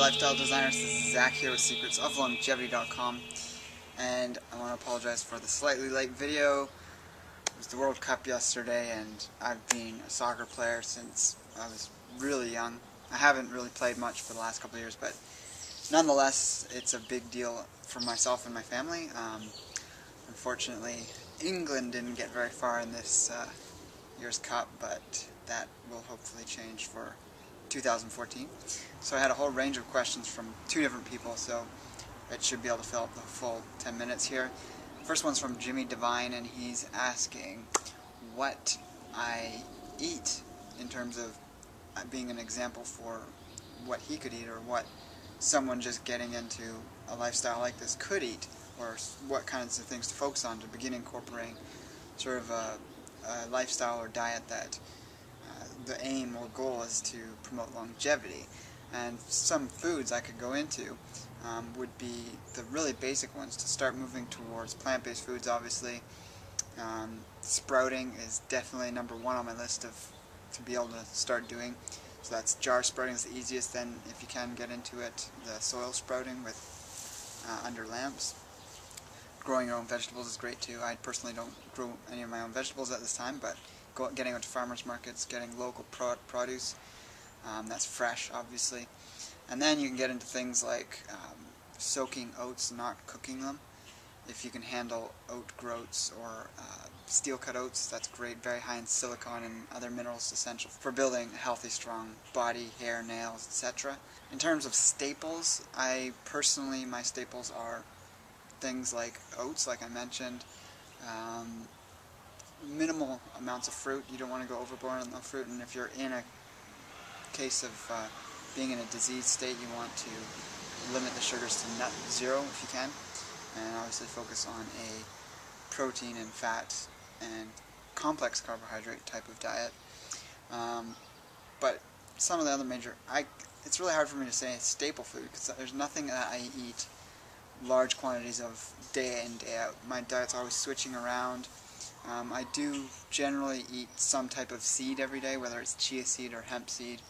lifestyle designers. This is Zach here with secretsoflongevity.com, and I want to apologize for the slightly late video. It was the World Cup yesterday, and I've been a soccer player since I was really young. I haven't really played much for the last couple of years, but nonetheless, it's a big deal for myself and my family. Unfortunately, England didn't get very far in this year's Cup, but that will hopefully change for 2014. So I had a whole range of questions from two different people, so it should be able to fill up the full 10 minutes here. First one's from Jimmy Devine, and he's asking what I eat in terms of being an example for what he could eat, or what someone just getting into a lifestyle like this could eat, or what kinds of things to focus on to begin incorporating sort of a lifestyle or diet that the aim or goal is to promote longevity. And some foods I could go into would be the really basic ones to start moving towards plant-based foods. Obviously, sprouting is definitely number one on my list to be able to start doing. So that's jar sprouting is the easiest. Then, if you can get into it, the soil sprouting with under lamps. Growing your own vegetables is great too. I personally don't grow any of my own vegetables at this time, but getting out to farmers markets, getting local produce that's fresh, obviously. And then you can get into things like soaking oats, not cooking them. If you can handle oat groats or steel-cut oats, that's great. Very high in silicon and other minerals essential for building a healthy, strong body, hair, nails, etc. In terms of staples, my staples are things like oats, like I mentioned. Minimal amounts of fruit. You don't want to go overboard on the fruit, and if you're in a case of being in a diseased state, you want to limit the sugars to net zero if you can, and obviously focus on a protein and fat and complex carbohydrate type of diet. But some of the other major, it's really hard for me to say staple food, because there's nothing that I eat large quantities of day in, day out. My diet's always switching around. I do generally eat some type of seed every day, whether it's chia seed or hemp seed,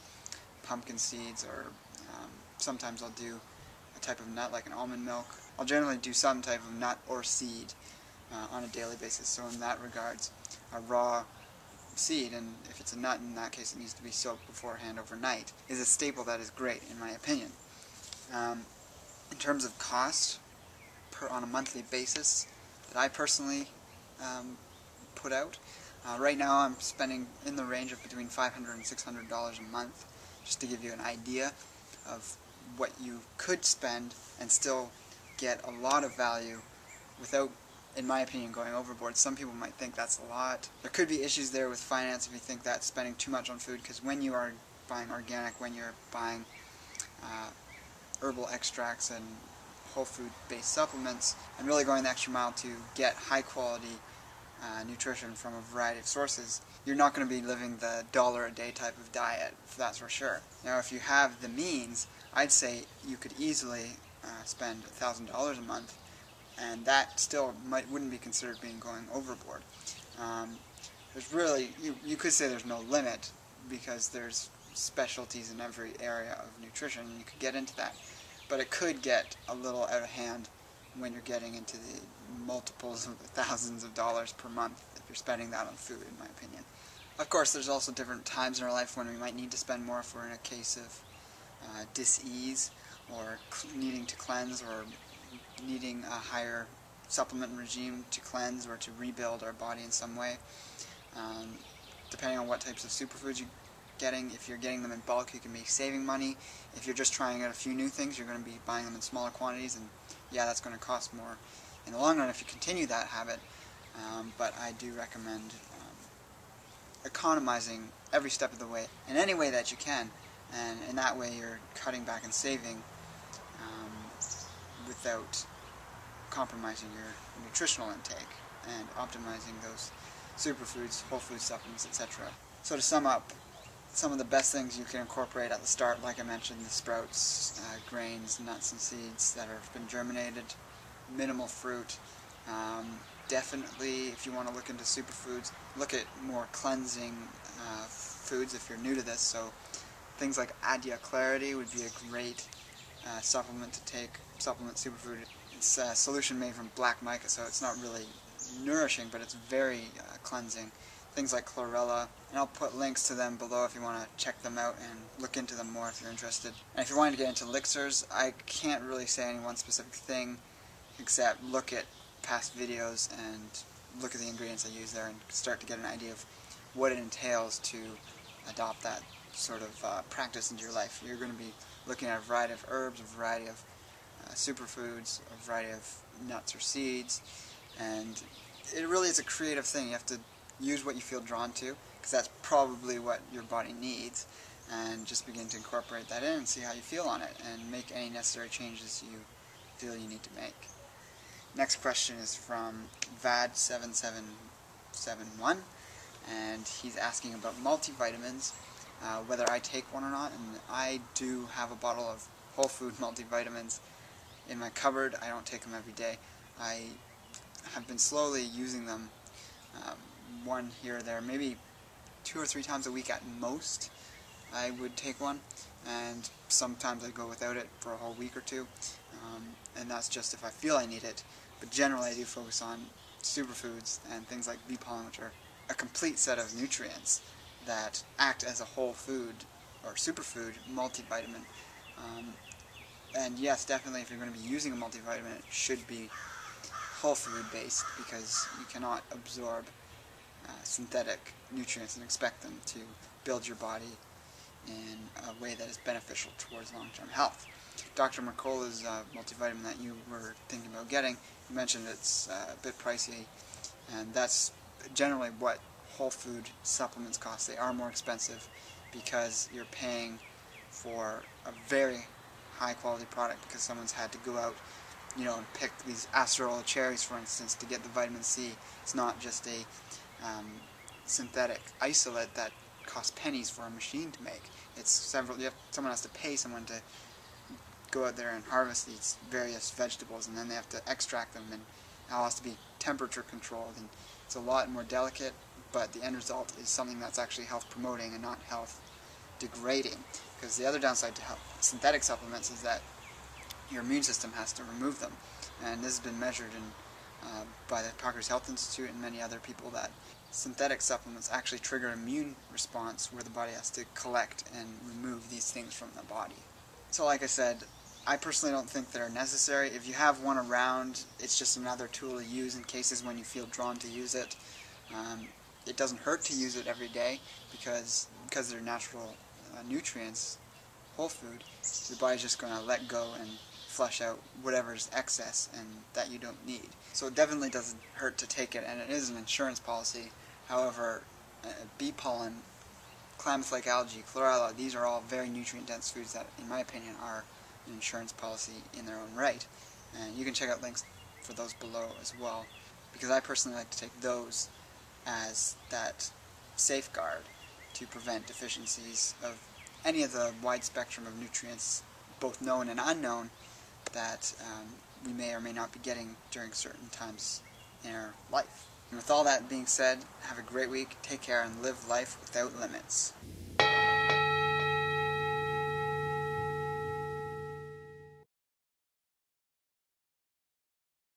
pumpkin seeds, or sometimes I'll do a type of nut like an almond milk. I'll generally do some type of nut or seed on a daily basis. So in that regards, a raw seed, and if it's a nut, in that case it needs to be soaked beforehand overnight, is a staple that is great in my opinion. In terms of cost on a monthly basis that I personally put out, right now I'm spending in the range of between $500 and $600 a month, just to give you an idea of what you could spend and still get a lot of value without, in my opinion, going overboard. Some people might think that's a lot. There could be issues there with finance if you think that's spending too much on food, because when you are buying organic, when you're buying herbal extracts and whole food based supplements, and really going the extra mile to get high quality nutrition from a variety of sources, you're not going to be living the $1 a day type of diet, that's for sure. Now, if you have the means, I'd say you could easily spend $1,000 a month, and that still wouldn't be considered being going overboard. There's really, you could say there's no limit, because there's specialties in every area of nutrition, and you could get into that. But it could get a little out of hand when you're getting into the multiples of thousands of dollars per month if you're spending that on food, in my opinion. Of course, there's also different times in our life when we might need to spend more, if we're in a case of dis-ease, or needing to cleanse, or needing a higher supplement regime to cleanse or to rebuild our body in some way. Depending on what types of superfoods you're getting, if you're getting them in bulk, you can be saving money. If you're just trying out a few new things, you're going to be buying them in smaller quantities, and yeah, that's going to cost more in the long run if you continue that habit. But I do recommend economizing every step of the way in any way that you can, and in that way you're cutting back and saving without compromising your nutritional intake and optimizing those superfoods, whole food supplements, etc. So to sum up, some of the best things you can incorporate at the start, like I mentioned, the sprouts, grains, nuts and seeds that have been germinated, minimal fruit. Definitely, if you want to look into superfoods, look at more cleansing foods if you're new to this. So things like Adia Clarity would be a great supplement to take, supplement superfood. It's a solution made from black mica, so it's not really nourishing, but it's very cleansing. Things like chlorella, and I'll put links to them below if you want to check them out and look into them more if you're interested. And if you're wanting to get into elixirs, I can't really say any one specific thing, except look at past videos and look at the ingredients I use there and start to get an idea of what it entails to adopt that sort of practice into your life. You're going to be looking at a variety of herbs, a variety of superfoods, a variety of nuts or seeds, and it really is a creative thing. You have to use what you feel drawn to, because that's probably what your body needs, and just begin to incorporate that in and see how you feel on it, and make any necessary changes you feel you need to make. Next question is from VAD7771, and he's asking about multivitamins, whether I take one or not, and I do have a bottle of whole food multivitamins in my cupboard. I don't take them every day. I have been slowly using them, one here or there, maybe 2 or 3 times a week at most. I would take one, and sometimes I go without it for a whole week or two, and that's just if I feel I need it. But generally I do focus on superfoods and things like bee pollen, which are a complete set of nutrients that act as a whole food or superfood multivitamin. And yes, definitely if you're going to be using a multivitamin, it should be whole food based, because you cannot absorb synthetic nutrients and expect them to build your body in a way that is beneficial towards long-term health. Dr. Mercola's multivitamin that you were thinking about getting, you mentioned it's a bit pricey, and that's generally what whole food supplements cost. They are more expensive because you're paying for a very high quality product, because someone's had to go out, and pick these acerola cherries, for instance, to get the vitamin C. It's not just a synthetic isolate that costs pennies for a machine to make. It's someone has to pay someone to go out there and harvest these various vegetables, and then they have to extract them, and it all has to be temperature controlled, and it's a lot more delicate, but the end result is something that's actually health promoting and not health degrading. Because the other downside to synthetic supplements is that your immune system has to remove them, and this has been measured by the Parker's Health Institute and many other people, that synthetic supplements actually trigger an immune response where the body has to collect and remove these things from the body. So like I said, I personally don't think they're necessary. If you have one around, it's just another tool to use in cases when you feel drawn to use it. It doesn't hurt to use it every day, because they're natural nutrients, whole food, the body's just going to let go and flush out whatever's excess and that you don't need. So it definitely doesn't hurt to take it, and it is an insurance policy. However, bee pollen, clam-flake algae, chlorella, these are all very nutrient-dense foods that, in my opinion, are an insurance policy in their own right. And you can check out links for those below as well, because I personally like to take those as that safeguard to prevent deficiencies of any of the wide spectrum of nutrients, both known and unknown, that we may or may not be getting during certain times in our life. And with all that being said, have a great week, take care, and live life without limits.